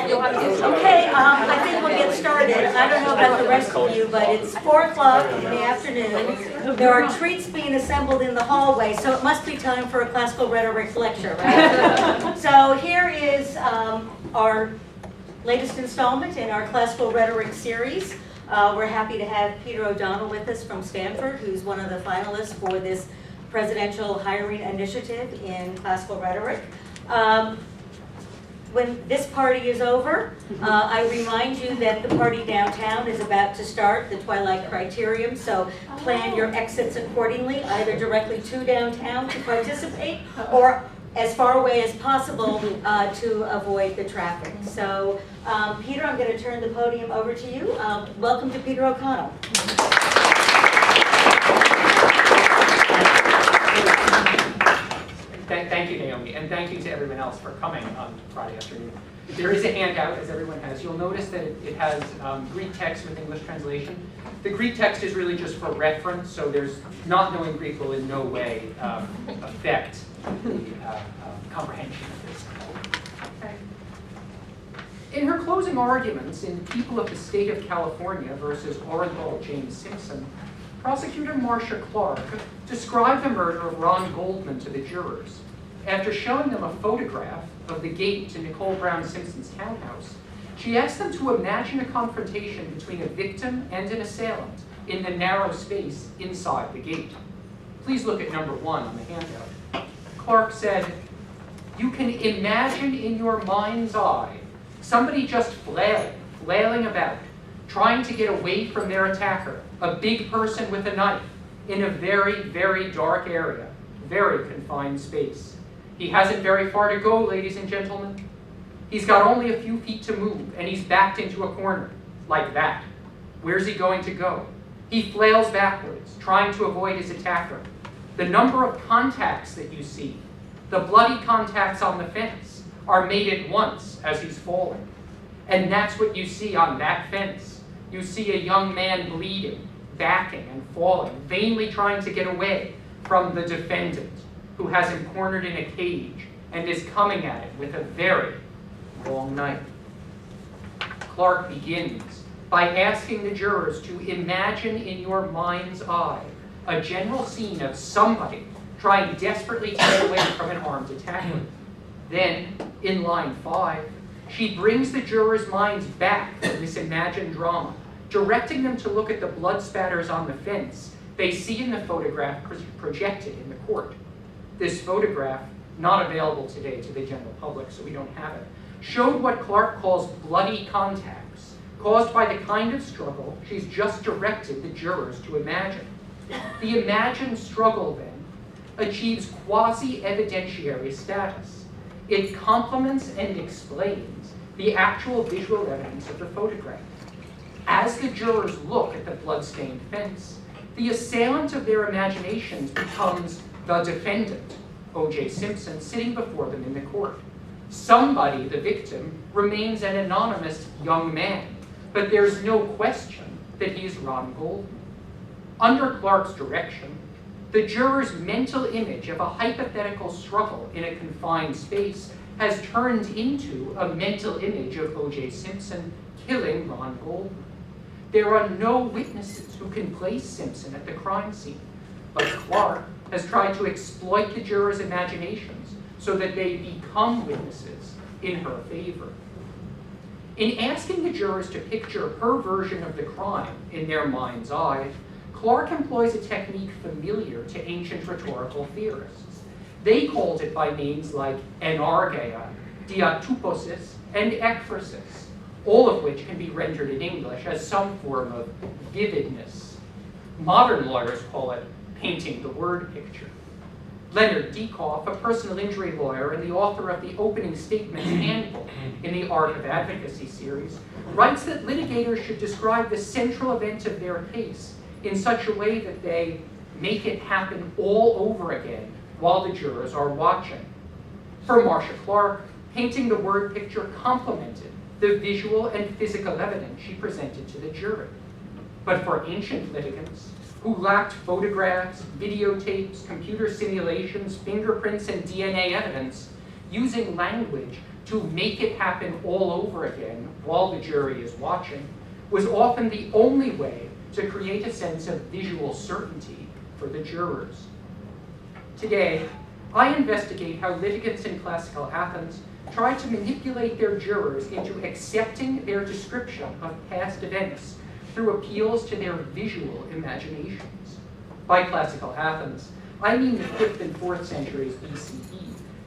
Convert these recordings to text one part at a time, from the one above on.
Okay, I think we'll get started. I don't know about the rest of you, but it's 4 o'clock in the afternoon. There are treats being assembled in the hallway, so it must be time for a classical rhetoric lecture, right? So here is our latest installment in our classical rhetoric series. We're happy to have Peter O'Donnell with us from Stanford, who's one of the finalists for this presidential hiring initiative in classical rhetoric. When this party is over, I remind you that the party downtown is about to start, the Twilight Criterium, so plan your exits accordingly, either directly to downtown to participate, or as far away as possible to avoid the traffic. So, Peter, I'm going to turn the podium over to you. Welcome to Peter O'Connell. Thank you, Naomi, and thank you to everyone else for coming on Friday afternoon. There is a handout, as everyone has. You'll notice that it has Greek text with English translation. The Greek text is really just for reference, so there's not knowing Greek will in no way affect the comprehension of this. Okay. In her closing arguments in People of the State of California versus Orenthal James Simpson, prosecutor Marcia Clark described the murder of Ron Goldman to the jurors. After showing them a photograph of the gate to Nicole Brown Simpson's townhouse, she asked them to imagine a confrontation between a victim and an assailant in the narrow space inside the gate. Please look at number 1 on the handout. Clark said, "You can imagine in your mind's eye somebody just flailing about, trying to get away from their attacker, a big person with a knife, in a very, very dark area, very confined space. He hasn't very far to go, ladies and gentlemen. He's got only a few feet to move, and he's backed into a corner, like that. Where's he going to go? He flails backwards, trying to avoid his attacker. The number of contacts that you see, the bloody contacts on the fence, are made at once as he's falling. And that's what you see on that fence. You see a young man bleeding, backing and falling, vainly trying to get away from the defendant, who has him cornered in a cage and is coming at it with a very long knife." Clark begins by asking the jurors to imagine in your mind's eye a general scene of somebody trying desperately to get away from an armed attacker. Then, in line 5, she brings the jurors' minds back from this imagined drama, directing them to look at the blood spatters on the fence they see in the photograph projected in the court. This photograph, not available today to the general public, so we don't have it, showed what Clark calls bloody contacts, caused by the kind of struggle she's just directed the jurors to imagine. The imagined struggle, then, achieves quasi-evidentiary status. It complements and explains the actual visual evidence of the photograph. As the jurors look at the blood-stained fence, the assailant of their imaginations becomes the defendant, O.J. Simpson, sitting before them in the court. Somebody, the victim, remains an anonymous young man, but there's no question that he's Ron Goldman. Under Clark's direction, the juror's mental image of a hypothetical struggle in a confined space has turned into a mental image of O.J. Simpson killing Ron Goldman. There are no witnesses who can place Simpson at the crime scene, but Clark has tried to exploit the jurors' imaginations so that they become witnesses in her favor. In asking the jurors to picture her version of the crime in their mind's eye, Clark employs a technique familiar to ancient rhetorical theorists. They called it by names like enargeia, diatuposis, and ekphrasis, all of which can be rendered in English as some form of vividness. Modern lawyers call it painting the word picture. Leonard Dieckhoff, a personal injury lawyer and the author of the Opening Statements Handbook in the Art of Advocacy series, writes that litigators should describe the central event of their case in such a way that they make it happen all over again while the jurors are watching. For Marcia Clark, painting the word picture complemented the visual and physical evidence she presented to the jury. But for ancient litigants, who lacked photographs, videotapes, computer simulations, fingerprints, and DNA evidence, using language to make it happen all over again while the jury is watching was often the only way to create a sense of visual certainty for the jurors. Today, I investigate how litigants in classical Athens tried to manipulate their jurors into accepting their description of past events through appeals to their visual imaginations. By classical Athens, I mean the 5th and 4th centuries BCE,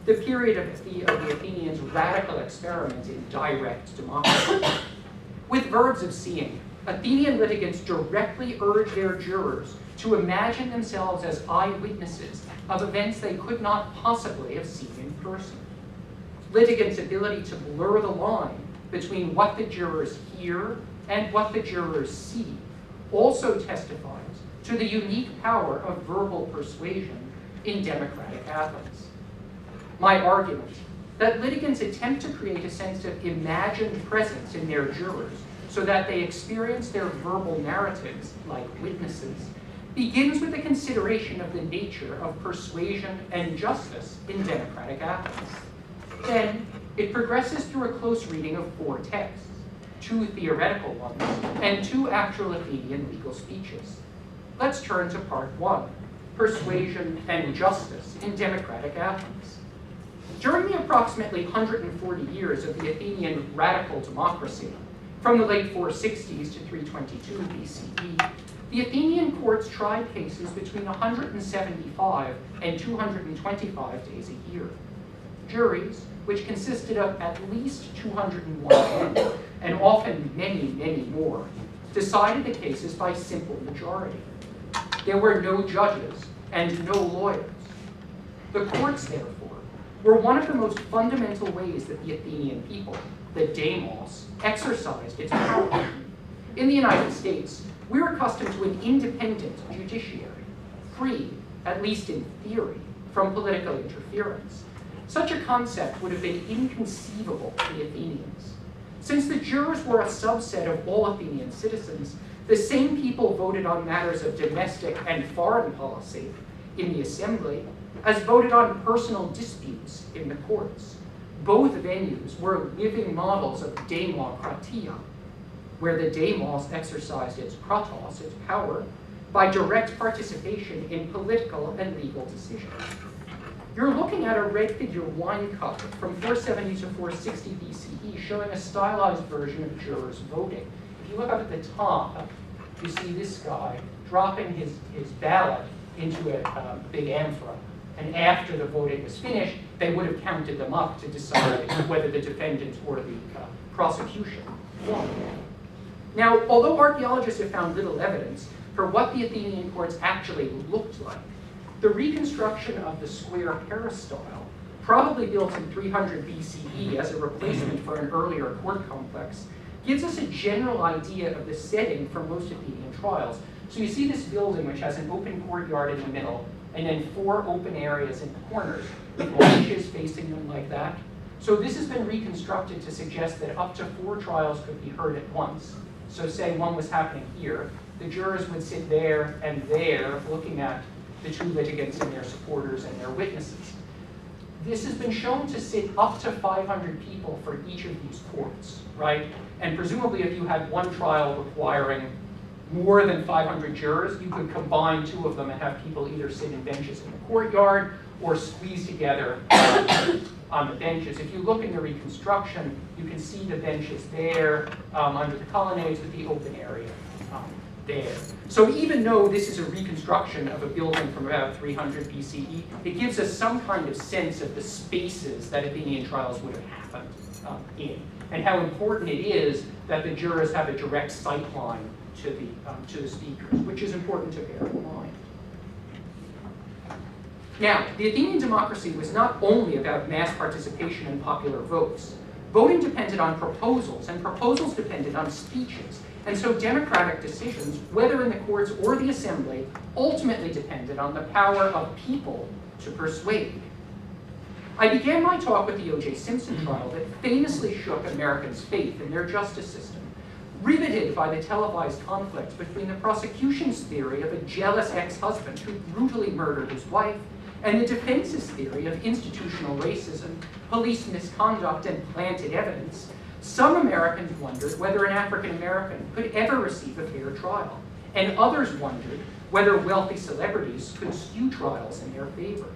the period of the Athenians' radical experiment in direct democracy. With verbs of seeing, Athenian litigants directly urge their jurors to imagine themselves as eyewitnesses of events they could not possibly have seen in person. Litigants' ability to blur the line between what the jurors hear and what the jurors see also testifies to the unique power of verbal persuasion in democratic Athens. My argument that litigants attempt to create a sense of imagined presence in their jurors so that they experience their verbal narratives like witnesses begins with a consideration of the nature of persuasion and justice in democratic Athens. Then, it progresses through a close reading of 4 texts, 2 theoretical ones, and 2 actual Athenian legal speeches. Let's turn to part 1, Persuasion and Justice in Democratic Athens. During the approximately 140 years of the Athenian radical democracy, from the late 460s to 322 BCE, the Athenian courts tried cases between 175 and 225 days a year. Juries, which consisted of at least 201 men, and often many, many more, decided the cases by simple majority. There were no judges and no lawyers. The courts, therefore, were one of the most fundamental ways that the Athenian people, the demos, exercised its power. In the United States, we're accustomed to an independent judiciary, free, at least in theory, from political interference. Such a concept would have been inconceivable to the Athenians. Since the jurors were a subset of all Athenian citizens, the same people voted on matters of domestic and foreign policy in the assembly as voted on personal disputes in the courts. Both venues were living models of democratia, where the demos exercised its kratos, its power, by direct participation in political and legal decisions. You're looking at a red figure wine cup from 470 to 460 BCE showing a stylized version of jurors voting. If you look up at the top, you see this guy dropping his ballot into a big amphora. And after the voting was finished, they would have counted them up to decide whether the defendant or the prosecution won. Now, although archaeologists have found little evidence for what the Athenian courts actually looked like, the reconstruction of the square peristyle, probably built in 300 BCE as a replacement for an earlier court complex, gives us a general idea of the setting for most Athenian trials. So you see this building which has an open courtyard in the middle, and then 4 open areas in the corners with benches facing them like that. So this has been reconstructed to suggest that up to 4 trials could be heard at once. So say one was happening here, the jurors would sit there and there looking at the 2 litigants and their supporters and their witnesses. This has been shown to sit up to 500 people for each of these courts, right? And presumably if you had one trial requiring more than 500 jurors, you could combine 2 of them and have people either sit in benches in the courtyard or squeeze together on the benches. If you look in the reconstruction, you can see the benches there under the colonnades with the open area there. So even though this is a reconstruction of a building from about 300 BCE, it gives us some kind of sense of the spaces that Athenian trials would have happened in, and how important it is that the jurors have a direct sight line to the speakers, which is important to bear in mind. Now, the Athenian democracy was not only about mass participation and popular votes. Voting depended on proposals, and proposals depended on speeches. And so democratic decisions, whether in the courts or the assembly, ultimately depended on the power of people to persuade. I began my talk with the O.J. Simpson trial that famously shook Americans' faith in their justice system, riveted by the televised conflict between the prosecution's theory of a jealous ex-husband who brutally murdered his wife and the defense's theory of institutional racism, police misconduct, and planted evidence, some Americans wondered whether an African American could ever receive a fair trial, and others wondered whether wealthy celebrities could skew trials in their favor.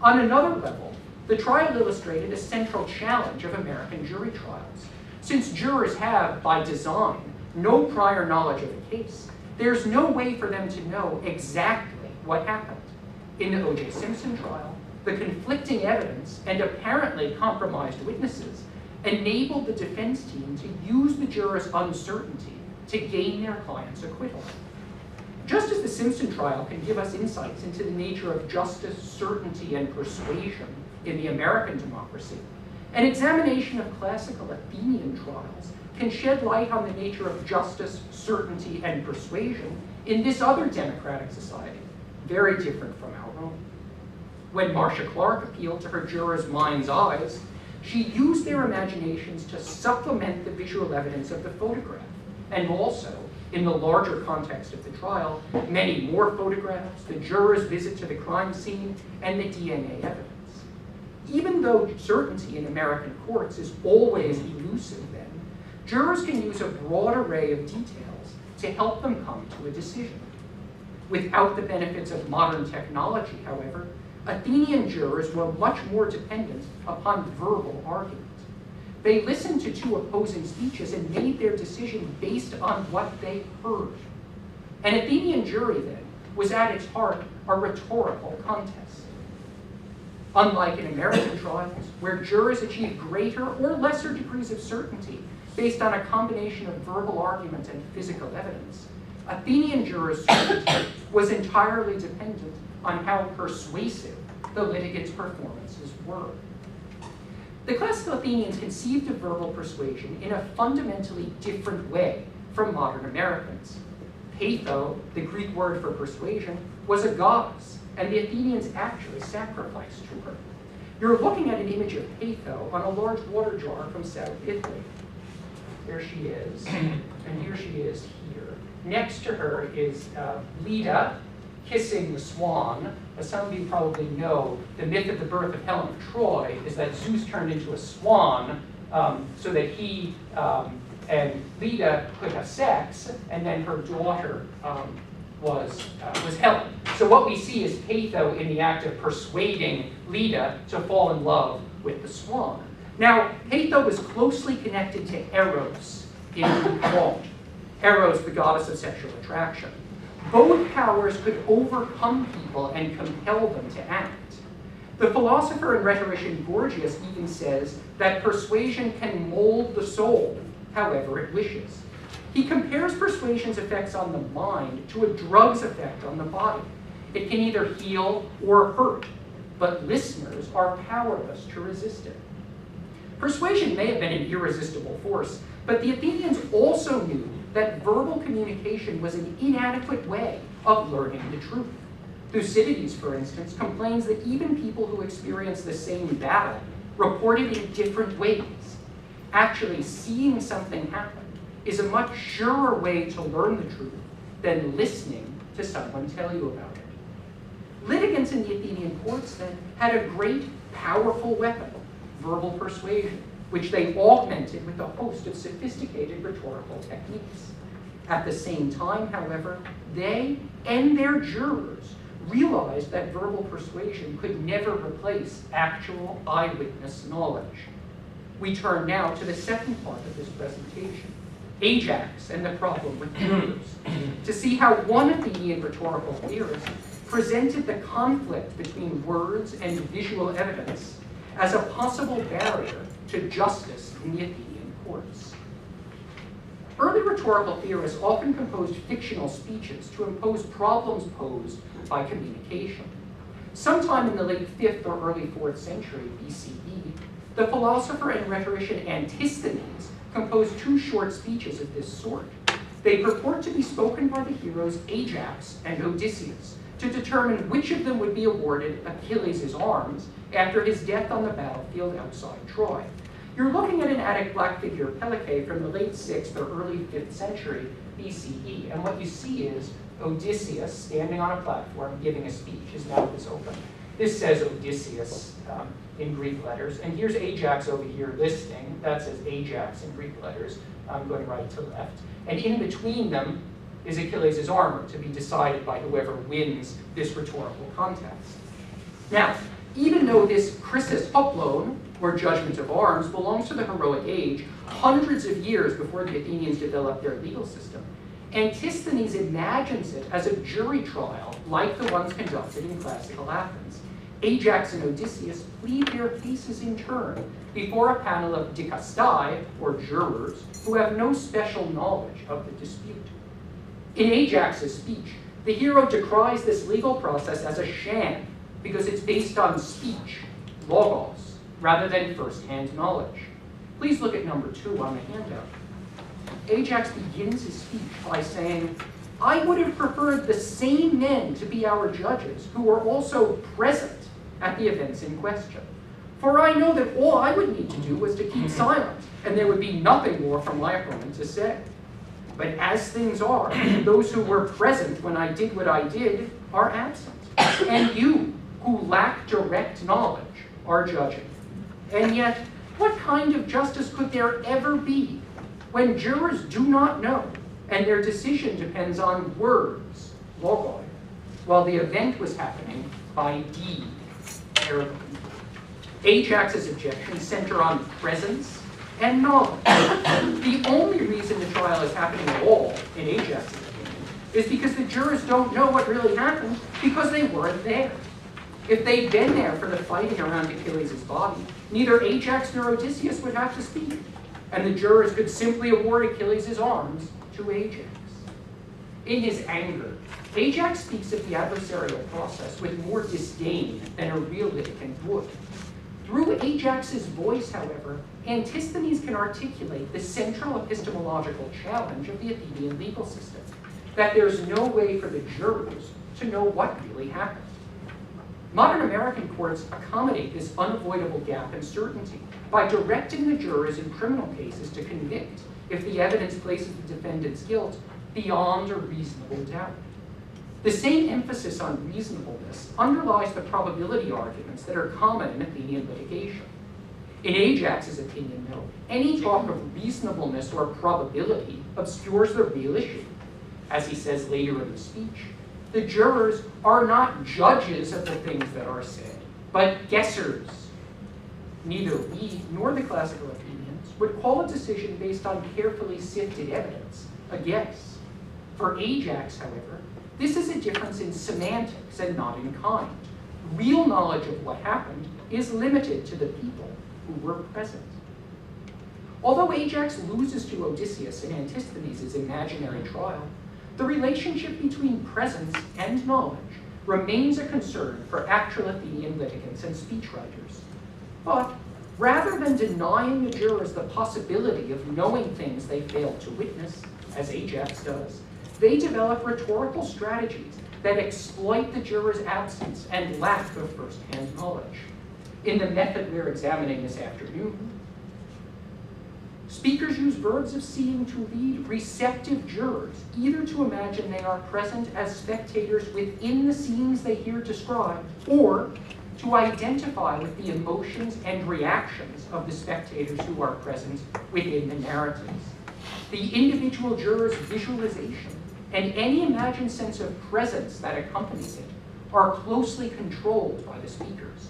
On another level, the trial illustrated a central challenge of American jury trials. Since jurors have, by design, no prior knowledge of a case, there's no way for them to know exactly what happened. In the O.J. Simpson trial, the conflicting evidence and apparently compromised witnesses enabled the defense team to use the jurors' uncertainty to gain their client's acquittal. Just as the Simpson trial can give us insights into the nature of justice, certainty, and persuasion in the American democracy, an examination of classical Athenian trials can shed light on the nature of justice, certainty, and persuasion in this other democratic society, very different from our own. When Marcia Clark appealed to her jurors' mind's eyes, she used their imaginations to supplement the visual evidence of the photograph, and also, in the larger context of the trial, many more photographs, the jurors' visit to the crime scene, and the DNA evidence. Even though certainty in American courts is always elusive then, jurors can use a broad array of details to help them come to a decision. Without the benefits of modern technology, however, Athenian jurors were much more dependent upon verbal argument. They listened to two opposing speeches and made their decision based on what they heard. An Athenian jury, then, was at its heart a rhetorical contest. Unlike in American trials, where jurors achieve greater or lesser degrees of certainty based on a combination of verbal argument and physical evidence, Athenian jurors' certainty was entirely dependent on how persuasive the litigants' performances were. The classical Athenians conceived of verbal persuasion in a fundamentally different way from modern Americans. Peitho, the Greek word for persuasion, was a goddess, and the Athenians actually sacrificed to her. You're looking at an image of Peitho on a large water jar from South Italy. There she is, and here she is here. Next to her is Leda kissing the swan. As some of you probably know, the myth of the birth of Helen of Troy is that Zeus turned into a swan so that he and Leda could have sex, and then her daughter was Helen. So what we see is Peitho in the act of persuading Leda to fall in love with the swan. Now, Peitho was closely connected to Eros in Rome. Eros, the goddess of sexual attraction. Both powers could overcome people and compel them to act. The philosopher and rhetorician Gorgias even says that persuasion can mold the soul however it wishes. He compares persuasion's effects on the mind to a drug's effect on the body. It can either heal or hurt, but listeners are powerless to resist it. Persuasion may have been an irresistible force, but the Athenians also knew that verbal communication was an inadequate way of learning the truth. Thucydides, for instance, complains that even people who experience the same battle report it in different ways. Actually, seeing something happen is a much surer way to learn the truth than listening to someone tell you about it. Litigants in the Athenian courts then had a great, powerful weapon, verbal persuasion, which they augmented with a host of sophisticated rhetorical techniques. At the same time, however, they and their jurors realized that verbal persuasion could never replace actual eyewitness knowledge. We turn now to the second part of this presentation, Ajax and the problem with jurors, to see how one Athenian rhetorical theorist presented the conflict between words and visual evidence as a possible barrier to justice in the Athenian courts. Early rhetorical theorists often composed fictional speeches to impose problems posed by communication. Sometime in the late 5th or early 4th century BCE, the philosopher and rhetorician Antisthenes composed two short speeches of this sort. They purport to be spoken by the heroes Ajax and Odysseus to determine which of them would be awarded Achilles' arms after his death on the battlefield outside Troy. You're looking at an Attic black figure Pelike from the late 6th or early 5th century BCE, and what you see is Odysseus standing on a platform giving a speech. His mouth is open. This says Odysseus in Greek letters, and here's Ajax over here listing. That says Ajax in Greek letters, going right to left. And in between them is Achilles' armor, to be decided by whoever wins this rhetorical contest. Now, even though this Chrysis Hoplon, or judgment of arms, belongs to the heroic age, hundreds of years before the Athenians developed their legal system, Antisthenes imagines it as a jury trial like the ones conducted in classical Athens. Ajax and Odysseus plead their cases in turn before a panel of dikastai, or jurors, who have no special knowledge of the dispute. In Ajax's speech, the hero decries this legal process as a sham because it's based on speech, logos, rather than first-hand knowledge. Please look at number 2 on the handout. Ajax begins his speech by saying, "I would have preferred the same men to be our judges who were also present at the events in question. For I know that all I would need to do was to keep silent, and there would be nothing more from my opponent to say. But as things are, those who were present when I did what I did are absent, and you, who lack direct knowledge, are judging. And yet, what kind of justice could there ever be when jurors do not know, and their decision depends on words, logoi, while the event was happening by deed, ergo?" Ajax's objections center on presence and knowledge. The only reason the trial is happening at all, in Ajax's opinion, is because the jurors don't know what really happened because they weren't there. If they'd been there for the fighting around Achilles' body, neither Ajax nor Odysseus would have to speak, and the jurors could simply award Achilles' arms to Ajax. In his anger, Ajax speaks of the adversarial process with more disdain than a real litigant would. Through Ajax's voice, however, Antisthenes can articulate the central epistemological challenge of the Athenian legal system, that there's no way for the jurors to know what really happened. Modern American courts accommodate this unavoidable gap in certainty by directing the jurors in criminal cases to convict if the evidence places the defendant's guilt beyond a reasonable doubt. The same emphasis on reasonableness underlies the probability arguments that are common in Athenian litigation. In Ajax's opinion, though, any talk of reasonableness or probability obscures the real issue. As he says later in the speech, the jurors are not judges of the things that are said, but guessers. Neither we nor the classical Athenians would call a decision based on carefully sifted evidence a guess. For Ajax, however, this is a difference in semantics and not in kind. Real knowledge of what happened is limited to the people who were present. Although Ajax loses to Odysseus in Antisthenes' imaginary trial, the relationship between presence and knowledge remains a concern for actual Athenian litigants and speechwriters. But rather than denying the jurors the possibility of knowing things they failed to witness, as Ajax does, they develop rhetorical strategies that exploit the jurors' absence and lack of first-hand knowledge. In the method we're examining this afternoon, speakers use verbs of seeing to lead receptive jurors either to imagine they are present as spectators within the scenes they hear described, or to identify with the emotions and reactions of the spectators who are present within the narratives. The individual juror's visualization and any imagined sense of presence that accompanies it are closely controlled by the speakers.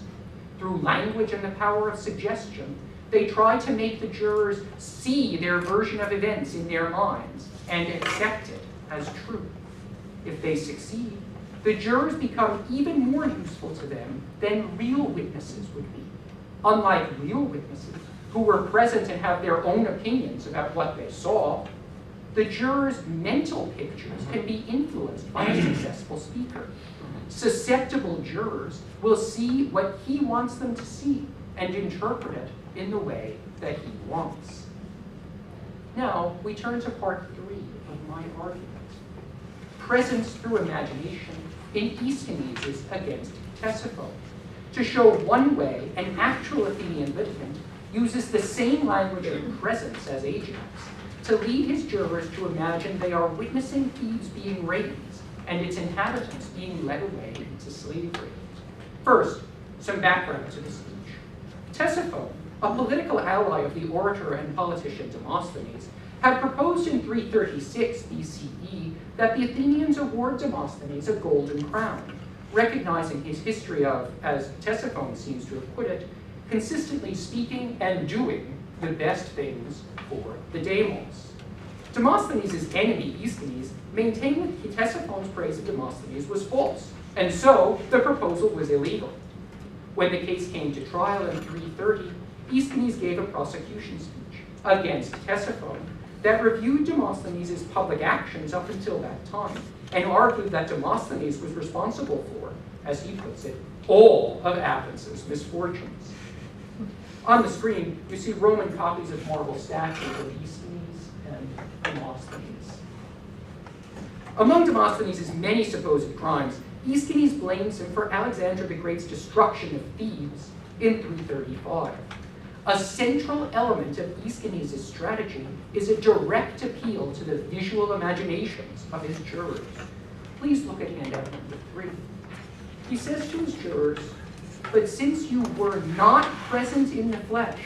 Through language and the power of suggestion, they try to make the jurors see their version of events in their minds and accept it as true. If they succeed, the jurors become even more useful to them than real witnesses would be. Unlike real witnesses, who were present and have their own opinions about what they saw, the jurors' mental pictures can be influenced by a successful speaker. Susceptible jurors will see what he wants them to see and interpret it in the way that he wants. Now, we turn to part 3 of my argument. Presence through imagination in Aeschines against Ctesiphon. To show one way an actual Athenian litigant uses the same language of presence as Ajax to lead his jurors to imagine they are witnessing Thebes being razed and its inhabitants being led away into slavery. First, some background to the speech. Ctesiphon, a political ally of the orator and politician Demosthenes, had proposed in 336 BCE that the Athenians award Demosthenes a golden crown, recognizing his history of, as Ctesiphon seems to have put it, consistently speaking and doing the best things for the demos. Demosthenes' enemy, Aeschines, maintained that Ctesiphon's praise of Demosthenes was false, and so the proposal was illegal. When the case came to trial in 330, Aeschines gave a prosecution speech against Ctesiphon that reviewed Demosthenes' public actions up until that time, and argued that Demosthenes was responsible for, as he puts it, all of Athens' misfortunes. On the screen, you see Roman copies of marble statues of Aeschines and Demosthenes. Among Demosthenes' many supposed crimes, Aeschines blames him for Alexander the Great's destruction of Thebes in 335. A central element of Aeschines' strategy is a direct appeal to the visual imaginations of his jurors. Please look at handout number 3. He says to his jurors, "But since you were not present in the flesh,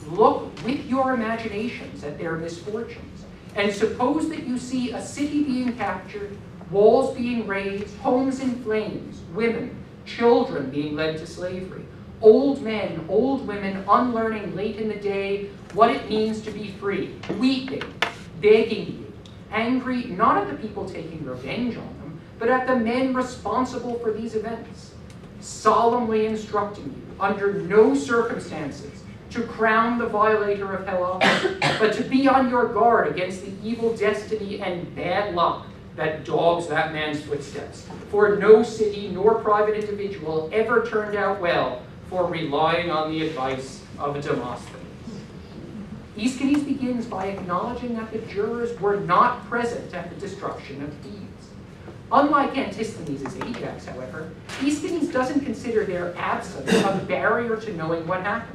look with your imaginations at their misfortunes, and suppose that you see a city being captured, walls being razed, homes in flames, women, children being led to slavery, old men, old women unlearning late in the day what it means to be free, weeping, begging you, angry not at the people taking revenge on them, but at the men responsible for these events, solemnly instructing you under no circumstances to crown the violator of Hellas, but to be on your guard against the evil destiny and bad luck that dogs that man's footsteps. For no city nor private individual ever turned out well for relying on the advice of a Demosthenes." Aeschines begins by acknowledging that the jurors were not present at the destruction of Thebes. Unlike Antisthenes' Ajax, however, Aeschines doesn't consider their absence a barrier to knowing what happened.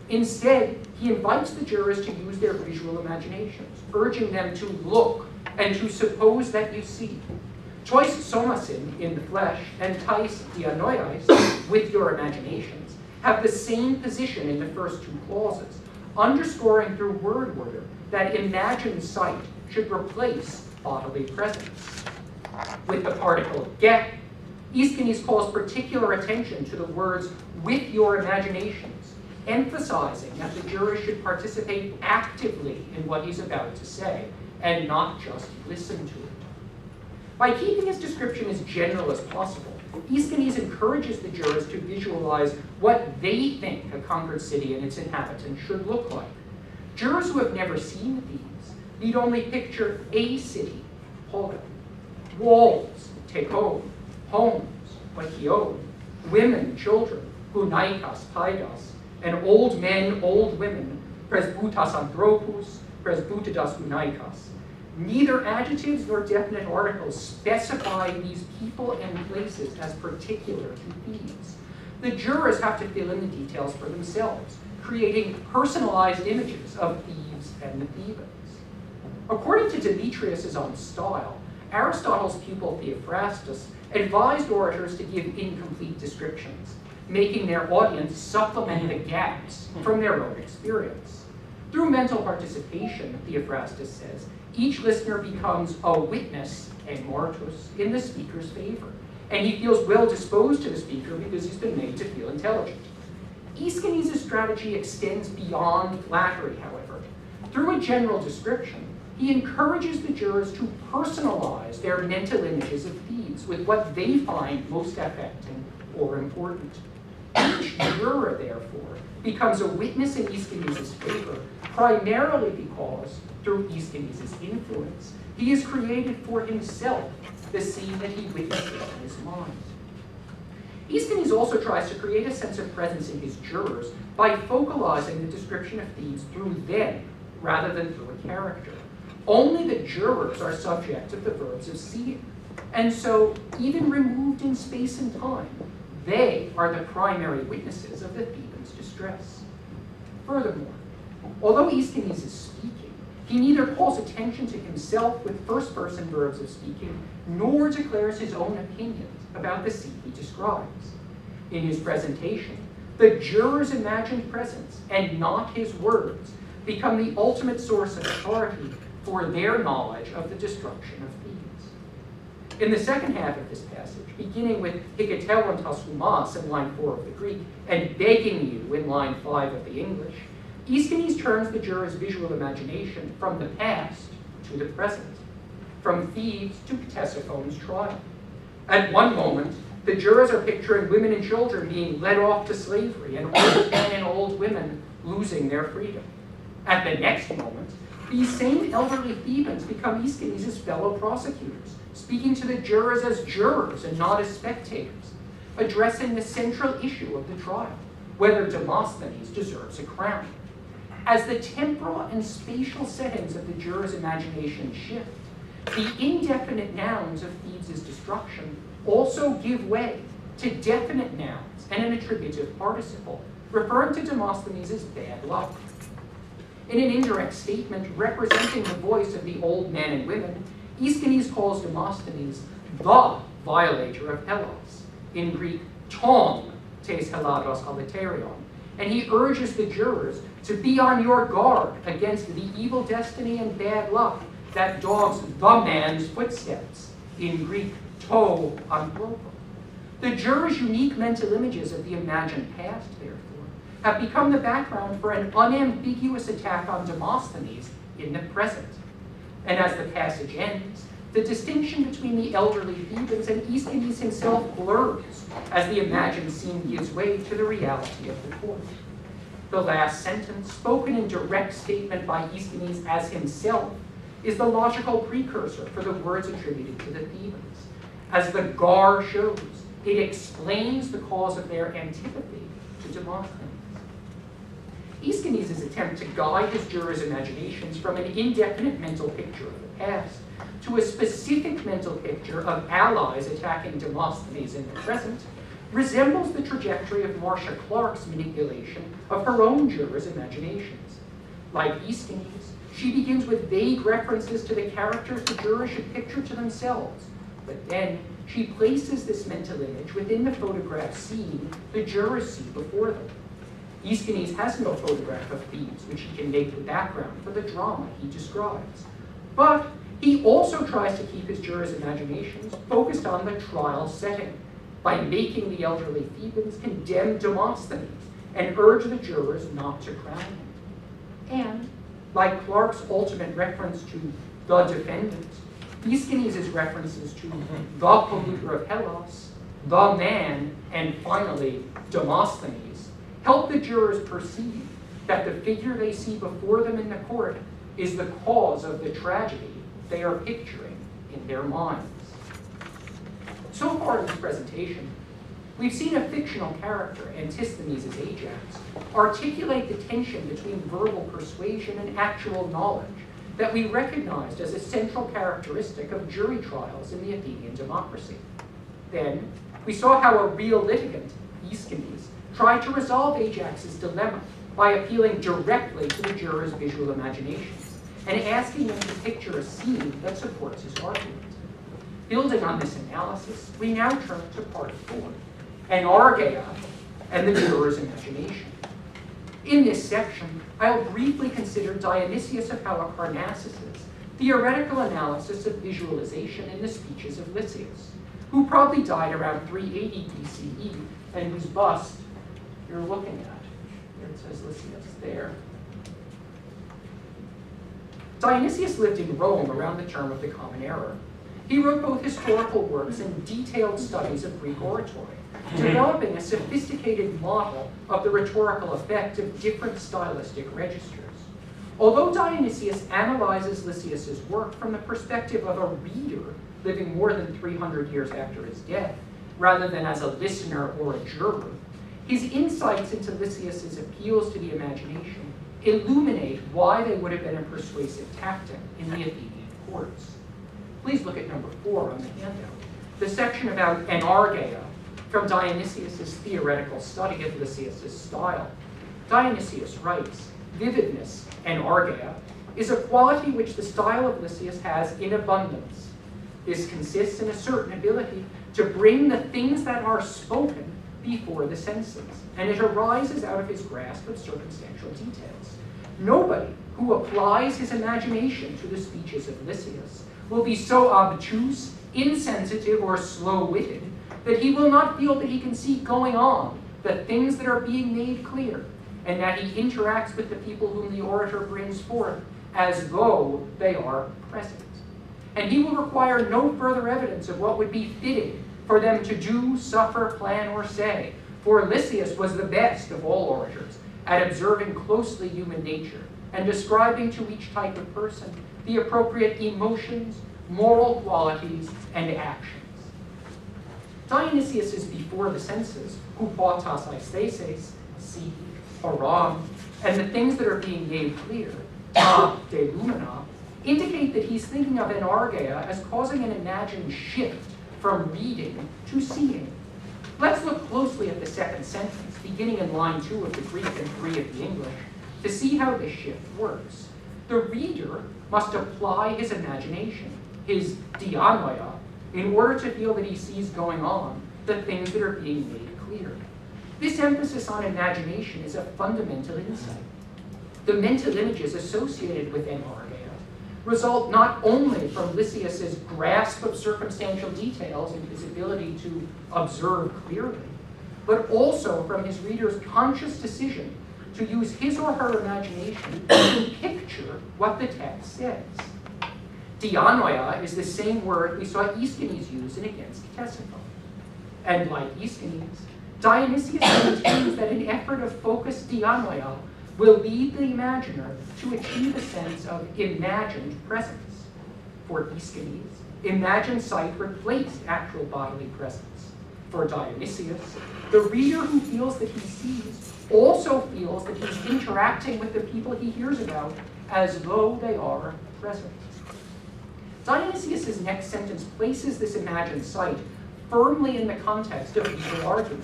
Instead, he invites the jurors to use their visual imaginations, urging them to look and to suppose that you see. Tois somasin, in the flesh, and tais dianoiais, with your imaginations, have the same position in the first two clauses, underscoring through word order that imagined sight should replace bodily presence. With the particle get, Aeschines calls particular attention to the words with your imaginations, emphasizing that the jurors should participate actively in what he's about to say, and not just listen to it. By keeping his description as general as possible, Aeschines encourages the jurors to visualize what they think a conquered city and its inhabitants should look like. Jurors who have never seen Thebes need only picture a city, Polis, walls, tekon, homes, oikion, women, children, hunaikas, paidas, and old men, old women, presbutas anthropous, presbutidas hunaikas. Neither adjectives nor definite articles specify these people and places as particular to Thebes. The jurors have to fill in the details for themselves, creating personalized images of Thebes and the Thebans. According to Demetrius's own style, Aristotle's pupil Theophrastus advised orators to give incomplete descriptions, making their audience supplement the gaps from their own experience. Through mental participation, Theophrastus says, each listener becomes a witness, a martus, in the speaker's favor, and he feels well disposed to the speaker because he's been made to feel intelligent. Aeschines' strategy extends beyond flattery, however. Through a general description, he encourages the jurors to personalize their mental images of Thebes with what they find most affecting or important. Each juror, therefore, becomes a witness in Aeschines' favor, primarily because, through Aeschines' influence, he has created for himself the scene that he witnesses in his mind. Aeschines also tries to create a sense of presence in his jurors by focalizing the description of Thebes through them rather than through a character. Only the jurors are subject to the verbs of seeing, and so, even removed in space and time, they are the primary witnesses of the Thebans' distress. Furthermore, although Aeschines is speaking, he neither calls attention to himself with first-person verbs of speaking, nor declares his own opinions about the scene he describes. In his presentation, the juror's imagined presence, and not his words, become the ultimate source of authority for their knowledge of the destruction of Thebes. In the second half of this passage, beginning with hiketelon tas humas in line 4 of the Greek, and begging you in line 5 of the English, Aeschines turns the juror's visual imagination from the past to the present, from Thebes to Ctesiphone's trial. At one moment, the jurors are picturing women and children being led off to slavery, and old men and old women losing their freedom. At the next moment, these same elderly Thebans become Aeschines' fellow prosecutors, speaking to the jurors as jurors and not as spectators, addressing the central issue of the trial, whether Demosthenes deserves a crown. As the temporal and spatial settings of the juror's imagination shift, the indefinite nouns of Thebes' destruction also give way to definite nouns and an attributive participle, referring to Demosthenes as bad luck. In an indirect statement representing the voice of the old men and women, Aeschines calls Demosthenes the violator of Hellas, in Greek, ton tes helados alaterion, and he urges the jurors to be on your guard against the evil destiny and bad luck that dogs the man's footsteps, in Greek, to anthropo. The jurors' unique mental images of the imagined past, therefore, have become the background for an unambiguous attack on Demosthenes in the present. And as the passage ends, the distinction between the elderly Thebans and Aeschines himself blurs as the imagined scene gives way to the reality of the court. The last sentence, spoken in direct statement by Aeschines as himself, is the logical precursor for the words attributed to the Thebans. As the gar shows, it explains the cause of their antipathy to Demosthenes. Aeschines' attempt to guide his jurors' imaginations from an indefinite mental picture of the past to a specific mental picture of allies attacking Demosthenes in the present resembles the trajectory of Marcia Clark's manipulation of her own jurors' imaginations. Like Aeschines, she begins with vague references to the characters the jurors should picture to themselves, but then she places this mental image within the photograph scene the jurors see before them. Aeschines has no photograph of Thebes which he can make the background for the drama he describes. But he also tries to keep his jurors' imaginations focused on the trial setting by making the elderly Thebans condemn Demosthenes and urge the jurors not to crown him. And, like Clark's ultimate reference to the defendant, Aeschines' references to the polluter of Hellas, the man, and finally, Demosthenes, help the jurors perceive that the figure they see before them in the court is the cause of the tragedy they are picturing in their minds. So far in this presentation, we've seen a fictional character, Antisthenes as Ajax, articulate the tension between verbal persuasion and actual knowledge that we recognized as a central characteristic of jury trials in the Athenian democracy. Then, we saw how a real litigant, Aeschines, tried to resolve Ajax's dilemma by appealing directly to the jurors' visual imaginations and asking them to picture a scene that supports his argument. Building on this analysis, we now turn to part 4, an argeia and the jurors' imagination. In this section, I'll briefly consider Dionysius of Halicarnassus' theoretical analysis of visualization in the speeches of Lysias, who probably died around 380 BCE and whose bust you're looking at. There it says Lysias there. Dionysius lived in Rome around the term of the Common Era. He wrote both historical works and detailed studies of Greek oratory, developing a sophisticated model of the rhetorical effect of different stylistic registers. Although Dionysius analyzes Lysias's work from the perspective of a reader living more than 300 years after his death, rather than as a listener or a juror, his insights into Lysias's appeals to the imagination illuminate why they would have been a persuasive tactic in the Athenian courts. Please look at number 4 on the handout, the section about an argeia from Dionysius' theoretical study of Lysias' style. Dionysius writes, "Vividness, an argeia, is a quality which the style of Lysias has in abundance. This consists in a certain ability to bring the things that are spoken before the senses, and it arises out of his grasp of circumstantial details. Nobody who applies his imagination to the speeches of Lysias will be so obtuse, insensitive, or slow-witted that he will not feel that he can see going on the things that are being made clear, and that he interacts with the people whom the orator brings forth as though they are present. And he will require no further evidence of what would be fitting for them to do, suffer, plan, or say, for Lysias was the best of all orators at observing closely human nature and describing to each type of person the appropriate emotions, moral qualities, and actions. Dionysius is before the senses, hupotas aestheses, see, oran, and the things that are being made clear, de lumina, indicate that he's thinking of enargeia as causing an imagined shift from reading to seeing. Let's look closely at the second sentence, beginning in line 2 of the Greek and 3 of the English, to see how this shift works. The reader must apply his imagination, his dianoia, in order to feel that he sees going on the things that are being made clear. This emphasis on imagination is a fundamental insight. The mental images associated with enargeia result not only from Lysias's grasp of circumstantial details and his ability to observe clearly, but also from his reader's conscious decision to use his or her imagination to picture what the text says. Dianoia is the same word we saw Aeschines use in Against Ctesiphon. And like Aeschines, Dionysius maintains that an effort of focused dianoia will lead the imaginer to achieve a sense of imagined presence. For Aeschines, imagined sight replaced actual bodily presence. For Dionysius, the reader who feels that he sees also feels that he's interacting with the people he hears about as though they are present. Dionysius' next sentence places this imagined sight firmly in the context of legal argument.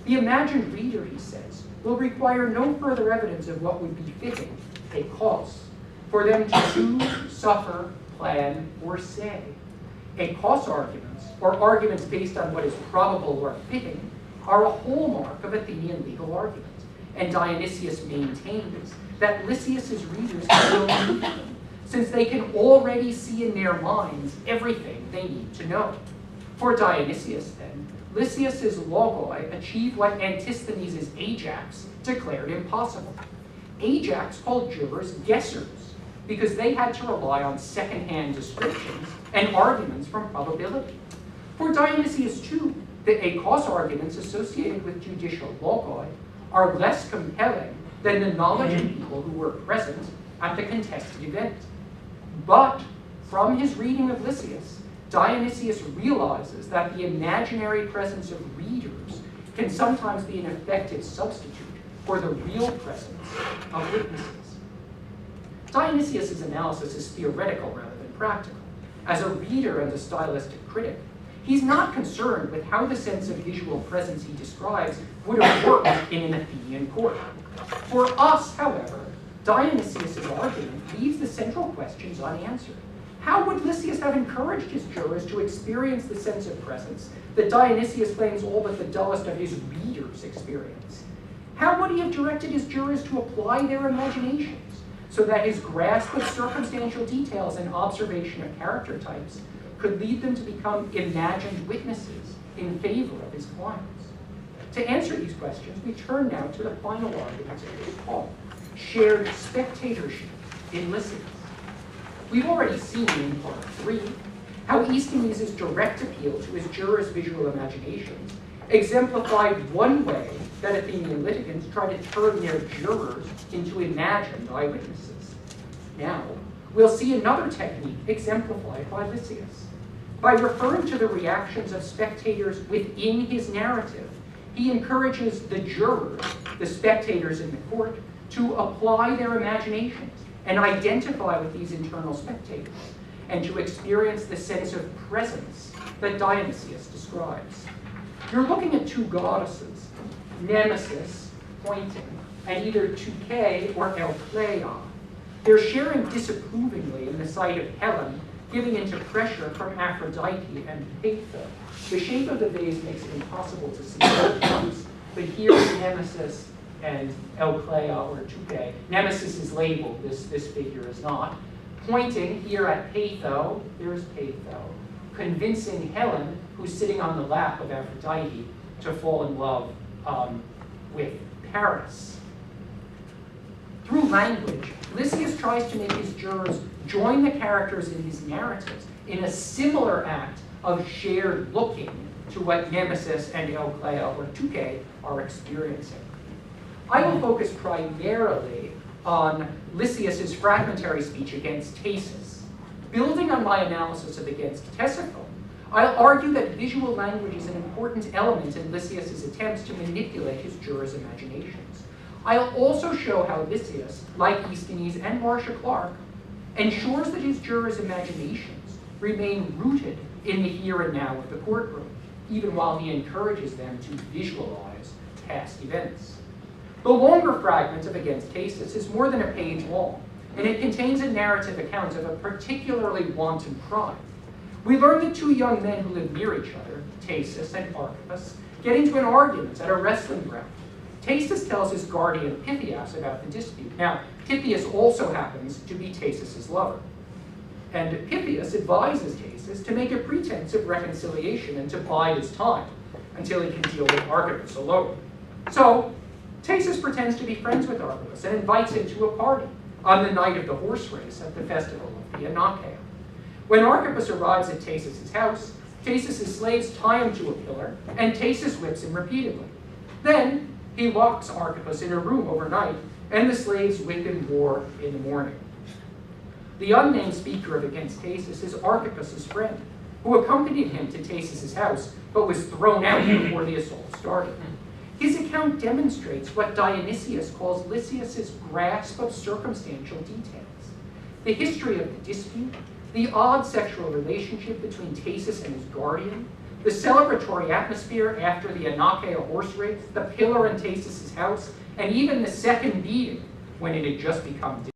The imagined reader, he says, will require no further evidence of what would be fitting, a cause, for them to do, suffer, plan, or say. A cause arguments, or arguments based on what is probable or fitting, are a hallmark of Athenian legal argument, and Dionysius maintains that Lysias's readers will need them, since they can already see in their minds everything they need to know. For Dionysius, then, Lysias's logoi achieved what Antisthenes' Ajax declared impossible. Ajax called jurors guessers because they had to rely on second-hand descriptions and arguments from probability. For Dionysius, too, the acos arguments associated with judicial logoi are less compelling than the knowledge of people who were present at the contested event. But from his reading of Lysias, Dionysius realizes that the imaginary presence of readers can sometimes be an effective substitute for the real presence of witnesses. Dionysius' analysis is theoretical rather than practical. As a reader and a stylistic critic, he's not concerned with how the sense of visual presence he describes would have worked in an Athenian court. For us, however, Dionysius' argument leaves the central questions unanswered. How would Lysias have encouraged his jurors to experience the sense of presence that Dionysius claims all but the dullest of his readers experience? How would he have directed his jurors to apply their imaginations so that his grasp of circumstantial details and observation of character types could lead them to become imagined witnesses in favor of his clients? To answer these questions, we turn now to the final argument of this call, shared spectatorship in Lysias. We've already seen in part 3 how Aeschines' direct appeal to his jurors' visual imaginations exemplified one way that Athenian litigants try to turn their jurors into imagined eyewitnesses. Now, we'll see another technique exemplified by Lysias. By referring to the reactions of spectators within his narrative, he encourages the jurors, the spectators in the court, to apply their imaginations and identify with these internal spectators, and to experience the sense of presence that Dionysius describes. You're looking at two goddesses, Nemesis, pointing, and either Tuke or Elpleia. They're sharing disapprovingly in the sight of Helen giving into pressure from Aphrodite and Peitho. The shape of the vase makes it impossible to see both groups, but here Nemesis and Euclea or Tupe. Nemesis is labeled, this figure is not. Pointing here at Peitho, there's Peitho, convincing Helen, who's sitting on the lap of Aphrodite, to fall in love with Paris. Through language, Lysias tries to make his jurors join the characters in his narratives in a similar act of shared looking to what Nemesis and Euclea or Tuke are experiencing. I will focus primarily on Lysias's fragmentary speech against Thasus. Building on my analysis of against Ctesiphon, I'll argue that visual language is an important element in Lysias's attempts to manipulate his jurors' imaginations. I'll also show how Lysias, like Aeschines and Marcia Clark, ensures that his jurors' imaginations remain rooted in the here and now of the courtroom, even while he encourages them to visualize past events. The longer fragment of Against Thasus is more than a page long, and it contains a narrative account of a particularly wanton crime. We learn that two young men who live near each other, Thasus and Archippus, get into an argument at a wrestling ground. Thasus tells his guardian Pythias about the dispute. Now, Pythias also happens to be Thasus's lover. And Pythias advises Thasus to make a pretense of reconciliation and to bide his time until he can deal with Archippus alone. So, Thasus pretends to be friends with Archippus and invites him to a party on the night of the horse race at the festival of the Anakeia. When Archippus arrives at Thasus' house, Thasus' slaves tie him to a pillar, and Thasus whips him repeatedly. Then, he locks Archippus in a room overnight, and the slaves whip him more in the morning. The unnamed speaker of Against Thasus is Archippus' friend, who accompanied him to Thasus' house, but was thrown out before the assault started. His account demonstrates what Dionysius calls Lysias' grasp of circumstantial details. The history of the dispute, the odd sexual relationship between Thasus and his guardian, the celebratory atmosphere after the Anakeia horse race, the pillar in Thasus' house, and even the second beating when it had just become